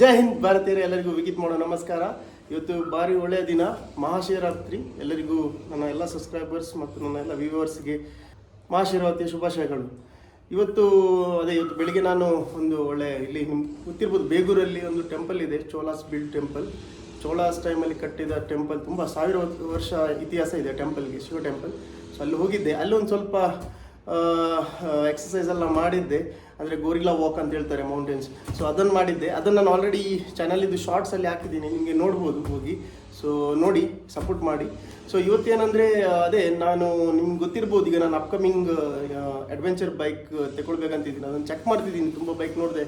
ಜೈ ಹಿಂದ್ ಭಾರತೀಯರು ಎಲ್ಲರಿಗೂ ವಿಕಿತ್ ಮಾಡೋ ನಮಸ್ಕಾರ. ಇವತ್ತು ಭಾರಿ ಒಳ್ಳೆಯ ದಿನ, ಮಹಾಶಿವರಾತ್ರಿ. ಎಲ್ಲರಿಗೂ ನನ್ನ ಎಲ್ಲ ಸಬ್ಸ್ಕ್ರೈಬರ್ಸ್ ಮತ್ತು ನನ್ನ ಎಲ್ಲ ವ್ಯೂವರ್ಸ್ಗೆ ಮಹಾಶಿವರಾತ್ರಿಯ ಶುಭಾಶಯಗಳು. ಇವತ್ತು ಬೆಳಿಗ್ಗೆ ನಾನು ಒಂದು ಇಲ್ಲಿ ನಿಮ್ಗೆ ಗೊತ್ತಿರ್ಬೋದು, ಬೇಗೂರಲ್ಲಿ ಒಂದು ಟೆಂಪಲ್ ಇದೆ, ಚೋಲಾಸ್ ಬಿಲ್ಡ್ ಟೆಂಪಲ್. ಚೋಲಾಸ್ ಟೈಮಲ್ಲಿ ಕಟ್ಟಿದ ಟೆಂಪಲ್, ತುಂಬ 1000 ವರ್ಷ ಇತಿಹಾಸ ಇದೆ ಟೆಂಪಲ್ಗೆ, ಶಿವ ಟೆಂಪಲ್. ಸೊ ಅಲ್ಲಿ ಹೋಗಿದ್ದೆ, ಅಲ್ಲಿ ಒಂದು ಸ್ವಲ್ಪ ಎಕ್ಸಸೈಸ್ ಎಲ್ಲ ಮಾಡಿದ್ದೆ, ಅಂದರೆ ಗೋರಿಲ್ಲಾ ವಾಕ್ ಅಂತ ಹೇಳ್ತಾರೆ, ಮೌಂಟೇನ್ಸ್. ಸೊ ಅದನ್ನು ಮಾಡಿದ್ದೆ. ಅದನ್ನು ನಾನು ಆಲ್ರೆಡಿ ಈ ಚಾನಲಿದ್ದು ಶಾರ್ಟ್ಸಲ್ಲಿ ಹಾಕಿದ್ದೀನಿ, ನಿಮಗೆ ನೋಡ್ಬೋದು ಹೋಗಿ. ಸೊ ನೋಡಿ, ಸಪೋರ್ಟ್ ಮಾಡಿ. ಸೊ ಇವತ್ತೇನೆಂದರೆ ನಾನು ನಿಮ್ಗೆ ಗೊತ್ತಿರ್ಬೋದು, ಈಗ ನಾನು ಅಪ್ಕಮಿಂಗ್ ಅಡ್ವೆಂಚರ್ ಬೈಕ್ ತಗೊಳ್ಬೇಕಂತಿದ್ದೀನಿ. ಅದನ್ನು ಚೆಕ್ ಮಾಡ್ತಿದ್ದೀನಿ, ತುಂಬ ಬೈಕ್ ನೋಡಿದೆ,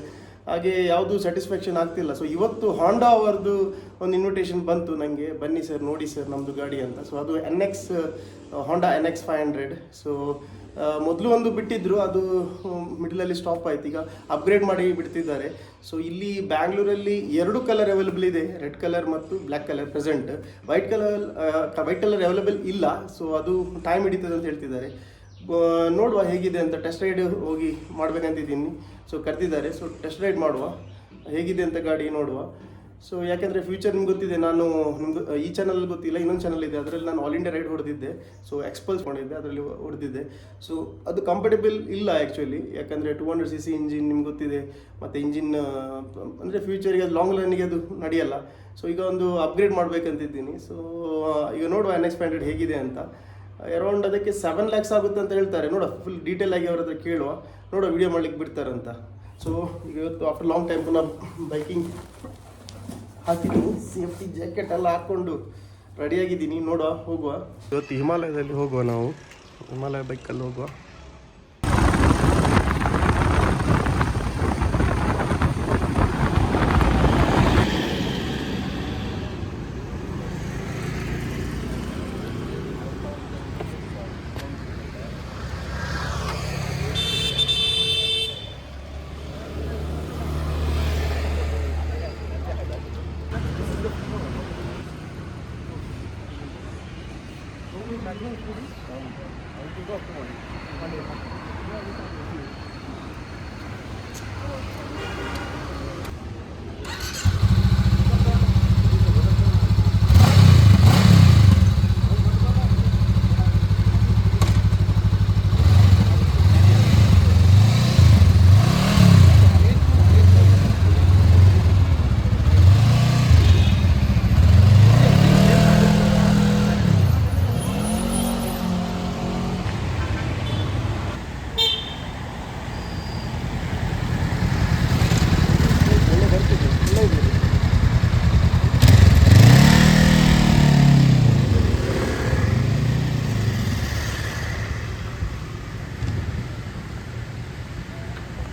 ಹಾಗೆ ಯಾವುದು ಸ್ಯಾಟಿಸ್ಫ್ಯಾಕ್ಷನ್ ಆಗ್ತಿಲ್ಲ. ಸೊ ಇವತ್ತು ಹಾಂಡಾ ಅವರದ್ದು ಒಂದು ಇನ್ವಿಟೇಷನ್ ಬಂತು ನನಗೆ, ಬನ್ನಿ ಸರ್ ನೋಡಿ ಸರ್ ನಮ್ಮದು ಗಾಡಿ ಅಂತ. ಸೊ ಅದು ಹಾಂಡಾ NX 500. ಸೊ ಮೊದಲು ಒಂದು ಬಿಟ್ಟಿದ್ರು, ಅದು ಮಿಡಲಲ್ಲಿ ಸ್ಟಾಪ್ ಆಯ್ತು. ಈಗ ಅಪ್ಗ್ರೇಡ್ ಮಾಡಿ ಬಿಡ್ತಿದ್ದಾರೆ. ಸೊ ಇಲ್ಲಿ ಬ್ಯಾಂಗ್ಳೂರಲ್ಲಿ 2 ಕಲರ್ ಅವೈಲೇಬಲ್ ಇದೆ, ರೆಡ್ ಕಲರ್ ಮತ್ತು black colour present. White colour available ಇಲ್ಲ. ಸೊ ಅದು ಟೈಮ್ ಹಿಡಿತದೆ ಅಂತ ಹೇಳ್ತಿದ್ದಾರೆ. ನೋಡುವ ಹೇಗಿದೆ ಅಂತ, ಟೆಸ್ಟ್ ರೈಡ್ ಹೋಗಿ ಮಾಡ್ಬೇಕಂತಿದ್ದೀನಿ. ಸೊ ಕರೆದಿದ್ದಾರೆ, ಸೊ ಟೆಸ್ಟ್ ರೈಡ್ ಮಾಡುವ, ಹೇಗಿದೆ ಅಂತ ಗಾಡಿ ನೋಡುವ. ಸೊ ಯಾಕೆಂದರೆ ಫ್ಯೂಚರ್ ನಿಮ್ಗೆ ಗೊತ್ತಿದೆ, ನಾನು ನಿಮ್ಗೆ ಈ ಚಾನಲ್ ಗೊತ್ತಿಲ್ಲ, ಇನ್ನೊಂದು ಚಾನಲ್ ಇದೆ, ಅದರಲ್ಲಿ ನಾನು ಆಲ್ ಇಂಡಿಯಾ ರೈಡ್ ಹೊಡೆದಿದ್ದೆ. ಸೊ ಎಕ್ಸ್ಪಲ್ಸ್ ಮಾಡಿದ್ದೆ, ಅದರಲ್ಲಿ ಹೊಡೆದಿದ್ದೆ. ಸೊ ಅದು ಕಂಫರ್ಟೇಬಲ್ ಇಲ್ಲ ಆ್ಯಕ್ಚುಲಿ, ಯಾಕಂದರೆ 200cc ಇಂಜಿನ್ ನಿಮ್ಗೆ ಗೊತ್ತಿದೆ, ಮತ್ತು ಇಂಜಿನ್ ಅಂದರೆ ಫ್ಯೂಚರಿಗೆ ಅದು ಲಾಂಗ್ ರನ್ನಿಗೆ ಅದು ನಡೆಯಲ್ಲ. ಸೊ ಈಗ ಒಂದು ಅಪ್ಗ್ರೇಡ್ ಮಾಡಬೇಕಂತಿದ್ದೀನಿ. ಸೊ ಈಗ ನೋಡುವ NX 500 ಹೇಗಿದೆ ಅಂತ. ಅರೌಂಡ್ ಅದಕ್ಕೆ 7 lakhs ಆಗುತ್ತೆ ಅಂತ ಹೇಳ್ತಾರೆ. ನೋಡುವ, ಫುಲ್ ಡೀಟೇಲ್ ಆಗಿ ಅವ್ರ ಹತ್ರ ಕೇಳುವ, ನೋಡುವ ವಿಡಿಯೋ ಮಾಡ್ಲಿಕ್ಕೆ ಬಿಡ್ತಾರಂತ. ಸೊ ಈಗ ಇವತ್ತು ಆಫ್ಟರ್ ಲಾಂಗ್ ಟೈಮ್ ಪುನಃ ಬೈಕಿಂಗ್ ಹಾಕಿದ್ದೀನಿ, ಸೇಫ್ಟಿ ಜಾಕೆಟ್ ಎಲ್ಲ ಹಾಕ್ಕೊಂಡು ರೆಡಿಯಾಗಿದ್ದೀನಿ. ನೋಡುವ, ಹೋಗುವ. ಇವತ್ತು ಹಿಮಾಲಯದಲ್ಲಿ ಹೋಗುವ, ನಾವು ಹಿಮಾಲಯ ಬೈಕಲ್ಲಿ ಹೋಗುವ.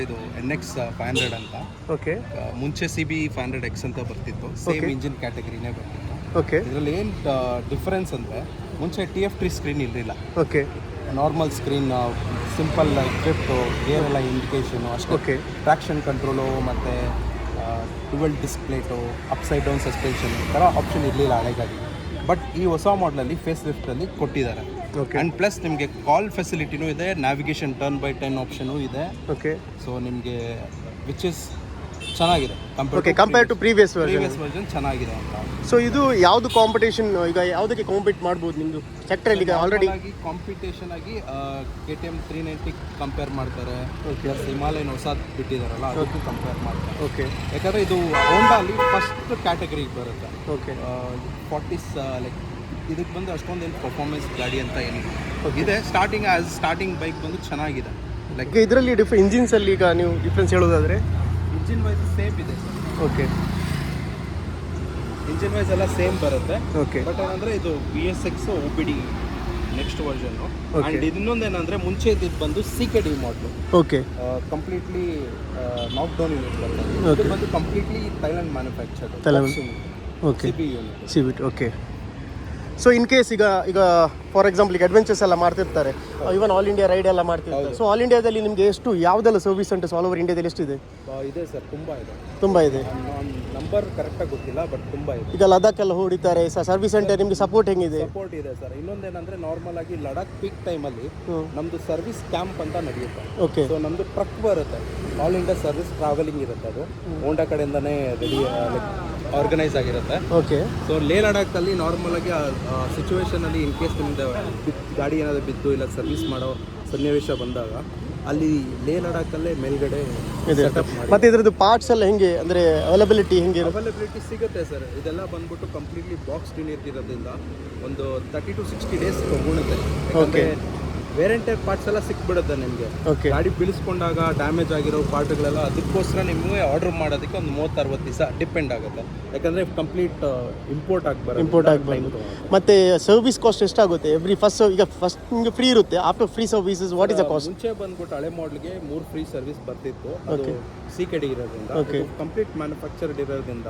ಇದು NX 500 ಅಂತ. ಓಕೆ. ಮುಂಚೆ CB 500X ಅಂತ ಬರ್ತಿತ್ತು, ಸೇಮ್ ಇಂಜಿನ್ ಕ್ಯಾಟಗರಿನೇ ಬರ್ತಿತ್ತು. ಓಕೆ. ಇದರಲ್ಲಿ ಏನು ಡಿಫ್ರೆನ್ಸ್ ಅಂದರೆ, ಮುಂಚೆ TF3 ಸ್ಕ್ರೀನ್ ಇರಲಿಲ್ಲ. Okay. Normal screen, simple drift, gear ಎಲ್ಲ ಇಂಡಿಕೇಶನು ಅಷ್ಟೇ. ಓಕೆ. ಟ್ರ್ಯಾಕ್ಷನ್ ಕಂಟ್ರೋಲು ಮತ್ತು dual display, upside down suspension ಈ ಥರ ಆಪ್ಷನ್ ಇರಲಿಲ್ಲ ಹಳೆ ಗಾಡಿ. ಬಟ್ ಈ ಹೊಸ ಮಾಡಲಲ್ಲಿ ಫೇಸ್ ಲಿಫ್ಟಲ್ಲಿ ಕೊಟ್ಟಿದ್ದಾರೆ. ಓಕೆ. ಆ್ಯಂಡ್ ಪ್ಲಸ್ ನಿಮಗೆ ಕಾಲ್ ಫೆಸಿಲಿಟಿನೂ ಇದೆ, navigation turn by turn option ಇದೆ. ಓಕೆ. ಸೊ ನಿಮಗೆ ವಿಚ್ ಇಸ್ ಚೆನ್ನಾಗಿದೆ ಕಂಪೇರ್ ಟು ಪ್ರೀವಿಯಸ್ ವರ್ಷನ್ ಚೆನ್ನಾಗಿದೆ ಅಂತ. ಸೊ ಇದು ಯಾವುದು ಕಾಂಪಿಟೇಷನ್, ಈಗ ಯಾವುದಕ್ಕೆ ಕಾಂಪೀಟ್ ಮಾಡ್ಬೋದು ನಿಮ್ಮದು ಸೆಕ್ಟ್ರಲ್ಲಿ? ಈಗ ಆಲ್ರೆಡಿ ಕಾಂಪಿಟೇಷನ್ ಆಗಿ KTM 390 ಕಂಪೇರ್ ಮಾಡ್ತಾರೆ. ಹಿಮಾಲಯನ್ ಹೊಸ ಬಿಟ್ಟಿದ್ದಾರಲ್ಲ, ಅದಕ್ಕೂ ಕಂಪೇರ್ ಮಾಡ್ತಾರೆ. ಓಕೆ. ಯಾಕಂದರೆ ಇದು ಹೋಂಡಾ ಅಲ್ಲಿ ಫಸ್ಟ್ ಕ್ಯಾಟಗರಿಗೆ ಬರುತ್ತೆ. ಓಕೆ. 40s ಲೈಕ್ ಇದಕ್ಕೆ ಬಂದು ಅಷ್ಟೊಂದೇನು ಪರ್ಫಾರ್ಮೆನ್ಸ್ ಗಾಡಿ ಅಂತ ಏನಿಲ್ಲ ಇದೆ. ಸ್ಟಾರ್ಟಿಂಗ್ ಬೈಕ್ ಬಂದು ಚೆನ್ನಾಗಿದೆ. ಲೈಕ್ ಇದರಲ್ಲಿ ಇಂಜಿನ್ಸಲ್ಲಿ ಈಗ ನೀವು ಡಿಫ್ರೆನ್ಸ್ ಹೇಳೋದಾದರೆ, ಇಂಜಿನ್ ವೈಸ್ ಸೇಮ್ ಇದೆ ಸರ್. ಓಕೆ. ಇಂಜಿನ್ ವೈಸ್ ಎಲ್ಲ ಸೇಮ್ ಬರುತ್ತೆ. ಓಕೆ. ಬಟ್ ಏನಂದರೆ ಇದು VSX OBD ನೆಕ್ಸ್ಟ್ ವರ್ಷನ್ನು. ಆ್ಯಂಡ್ ಇನ್ನೊಂದೇನಂದರೆ, ಮುಂಚೆ ಇದ್ದಿದ್ದು ಬಂದು CKD ಮಾಡಲು. ಓಕೆ. ಕಂಪ್ಲೀಟ್ಲಿ ನಾಕ್ ಡೌನ್ ಯೂನಿಟ್ ಬರ್ತದೆ. ಇದು ಬಂದು completely Thailand manufactured. Okay. CB. Okay. So in case ಈಗ ಫಾರ್ ಎಕ್ಸಾಂಪಲ್, ಈಗ ಅಡ್ವೆಂಚರ್ಸ್ ಎಲ್ಲ ಮಾಡ್ತಿರ್ತಾರೆ, ಇವನ್ ಆಲ್ ಇಂಡಿಯಾ ರೈಡ್ ಎಲ್ಲ ಮಾಡ್ತಿರ್ತಾರೆ. ಸೊ ಆಲ್ ಇಂಡಿಯಾದಲ್ಲಿ ನಿಮಗೆ ಯಾವುದೆಲ್ಲ ಸರ್ವಿಸ್ ಸೆಂಟರ್ಸ್ ಆಲ್ ಓವರ್ ಇಂಡಿಯಾದಲ್ಲಿ ಎಷ್ಟಿದೆ? ಇದೆ ಸರ್, ತುಂಬ ಇದೆ. ನಮ್ಮ ನಂಬರ್ ಕರೆಕ್ಟಾಗಿ ಗೊತ್ತಿಲ್ಲ, ಬಟ್ ತುಂಬ ಇದೆ. ಈಗ ಲದಾಖ್ ಎಲ್ಲ ಹೊಡಿತಾರೆ ಸರ್ವಿಸ್ ಸೆಂಟರ್ ನಿಮಗೆ ಸಪೋರ್ಟ್ ಹೆಂಗಿದೆ? ಸಪೋರ್ಟ್ ಇದೆ ಸರ್. ಇನ್ನೊಂದೇನಂದ್ರೆ ನಾರ್ಮಲ್ ಆಗಿ ಲಡಾಖ್ ಪೀಕ್ ಟೈಮಲ್ಲಿ ನಮ್ದು ಸರ್ವಿಸ್ ಕ್ಯಾಂಪ್ ಅಂತ ನಡೆಯುತ್ತೆ. ಓಕೆ. ಸೊ ನಮ್ದು ಟ್ರಕ್ ಬರುತ್ತೆ, ಆಲ್ ಇಂಡಿಯಾ ಸರ್ವಿಸ್ ಟ್ರಾವೆಲಿಂಗ್ ಇರುತ್ತೆ. ಅದು ಹೋಂಡಾ ಕಡೆಯಿಂದನೇ ರೆಡಿ ಆರ್ಗನೈಸ್ ಆಗಿರುತ್ತೆ. ಓಕೆ. ಸೊ ಲೇ ಲಡಾಖಲ್ಲಿ ನಾರ್ಮಲ್ ಆಗಿ ಸಿಚುವೇಶನಲ್ಲಿ ಇನ್ ಕೇಸ್ ನಿಮ್ದು ಗಾಡಿ ಏನಾದರೂ ಬಿದ್ದು ಇಲ್ಲ ಸರ್ವಿಸ್ ಮಾಡೋ ಸನ್ನಿವೇಶ ಬಂದಾಗ ಅಲ್ಲಿ ಲೇ ಲಡಾಖಲ್ಲೇ ಮೇಲ್ಗಡೆ ಸೆಟಪ್ ಮಾಡಿ. ಮತ್ತೆ ಇದ್ರದ್ದು ಪಾರ್ಟ್ಸ್ ಎಲ್ಲ ಹೆಂಗೆ ಅಂದರೆ ಅವೈಲಬಿಲಿಟಿ ಹೆಂಗೆ? ಅವೈಲಬಿಲಿಟಿ ಸಿಗುತ್ತೆ ಸರ್. ಇದೆಲ್ಲ ಬಂದ್ಬಿಟ್ಟು ಕಂಪ್ಲೀಟ್ಲಿ ಬಾಕ್ಸ್ ಇನ್ ಇರೋದ್ರಿಂದ ಒಂದು 30 to 60 ಡೇಸ್ ತಗೊಳುತ್ತೆ. ಯಾಕಂದರೆ ವೇರಿಯಂಟ್ ಪಾರ್ಟ್ಸ್ ಎಲ್ಲ ಸಿಕ್ಬಿಡುತ್ತೆ ನಿಮಗೆ. ಓಕೆ. ಗಾಡಿ ಬೀಳಿಸ್ಕೊಂಡಾಗ ಡ್ಯಾಮೇಜ್ ಆಗಿರೋ ಪಾರ್ಟ್ಗಳೆಲ್ಲ ಅದಕ್ಕೋಸ್ಕರ ನಿಮಗೆ ಆರ್ಡರ್ ಮಾಡೋದಕ್ಕೆ ಒಂದು 30-60 ದಿವಸ ಡಿಪೆಂಡ್ ಆಗುತ್ತೆ. ಯಾಕಂದರೆ ಕಂಪ್ಲೀಟ್ ಇಂಪೋರ್ಟ್ ಆಗಬಾರ್ದು. ಮತ್ತು ಸರ್ವಿಸ್ ಕಾಸ್ಟ್ ಎಷ್ಟಾಗುತ್ತೆ ಎವ್ರಿ ಈಗ ಫಸ್ಟ್ ನಿಮಗೆ ಫ್ರೀ ಇರುತ್ತೆ, after free services what is the cost? ಮುಂಚೆ ಬಂದ್ಬಿಟ್ಟು ಹಳೆ ಮಾಡಲ್ಗೆ 3 ಫ್ರೀ ಸರ್ವಿಸ್ ಬರ್ತಿತ್ತು. ಅದು CKD ಇರೋದ್ರಿಂದ, ಕಂಪ್ಲೀಟ್ ಮ್ಯಾನುಫ್ಯಾಕ್ಚರ್ಡ್ ಇರೋದ್ರಿಂದ,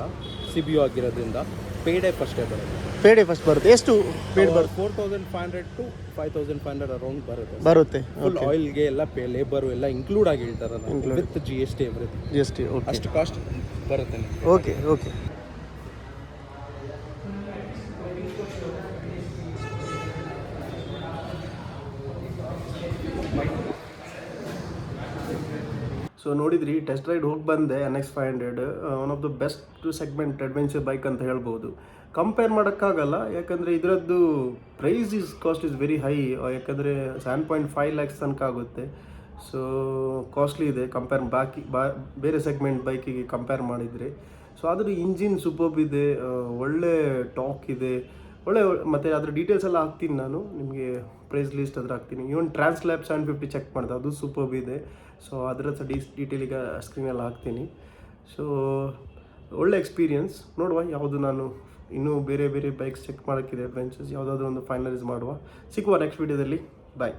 CBO ಆಗಿರೋದ್ರಿಂದ ಪೇಡೇ ಫಸ್ಟೇ ಬರುತ್ತೆ. ಪೇಡೇ ಫಸ್ಟ್ ಬರುತ್ತೆ. ಎಷ್ಟು ಪೇಡ್ ಬರುತ್ತೆ? 4500 to 5500 ಅರೌಂಡ್ ಬರುತ್ತೆ. ಫುಲ್ ಆಯಿಲ್ಗೆ ಎಲ್ಲ ಲೇಬರು ಎಲ್ಲ ಇನ್ಕ್ಲೂಡ್ ಆಗಿ ಹೇಳ್ತಾರೆ, ವಿತ್ GST ಎವ್ರಿಥಿಂಗ್. GST ಅಷ್ಟು ಕಾಸ್ಟ್ ಬರುತ್ತೆ. ಓಕೆ. ಸೊ ನೋಡಿದ್ರಿ, ಟೆಸ್ಟ್ ರೈಡ್ ಹೋಗಿ ಬಂದೆ. NX 500 one of the best segment adventure bike ಅಂತ ಹೇಳ್ಬೋದು. ಕಂಪೇರ್ ಮಾಡೋಕ್ಕಾಗಲ್ಲ, ಯಾಕಂದರೆ ಇದರದ್ದು ಕಾಸ್ಟ್ ಇಸ್ ವೆರಿ ಹೈ. ಯಾಕಂದರೆ 7.5 lakhs ತನಕ ಆಗುತ್ತೆ. ಸೊ ಕಾಸ್ಟ್ಲಿ ಇದೆ ಬೇರೆ ಸೆಗ್ಮೆಂಟ್ ಬೈಕಿಗೆ ಕಂಪೇರ್ ಮಾಡಿದರೆ. ಸೊ ಆದರೂ ಇಂಜಿನ್ ಸೂಪರ್ಬ್ ಇದೆ, ಒಳ್ಳೆ ಟಾಕ್ ಇದೆ, ಮತ್ತು ಅದರ ಡೀಟೇಲ್ಸ್ ಎಲ್ಲ ಹಾಕ್ತೀನಿ ನಾನು ನಿಮಗೆ, ಪ್ರೈಸ್ ಲಿಸ್ಟ್ ಅದ್ರ ಹಾಕ್ತೀನಿ. ಇವನ್ ಟ್ರಾನ್ಸ್ಲ್ಯಾಬ್ 750 ಚೆಕ್ ಮಾಡಿದೆ, ಅದು ಸೂಪರ್ಬ್ ಇದೆ. ಸೊ ಅದರ ಡೀಟೇಲ್ ಈಗ ಸ್ಕ್ರೀನಲ್ಲಿ ಹಾಕ್ತೀನಿ. ಸೊ ಒಳ್ಳೆ ಎಕ್ಸ್ಪೀರಿಯನ್ಸ್. ನೋಡುವ ಯಾವುದು ನಾನು ಇನ್ನೂ ಬೇರೆ ಬೈಕ್ಸ್ ಚೆಕ್ ಮಾಡೋಕ್ಕಿದೆ, ಅಡ್ವೆಂಚರ್ಸ್ ಯಾವುದಾದ್ರೂ ಒಂದು ಫೈನಲೈಸ್ ಮಾಡುವ. ಸಿಕ್ಕುವ ನೆಕ್ಸ್ಟ್ ವೀಡಿಯೋದಲ್ಲಿ. ಬಾಯ್.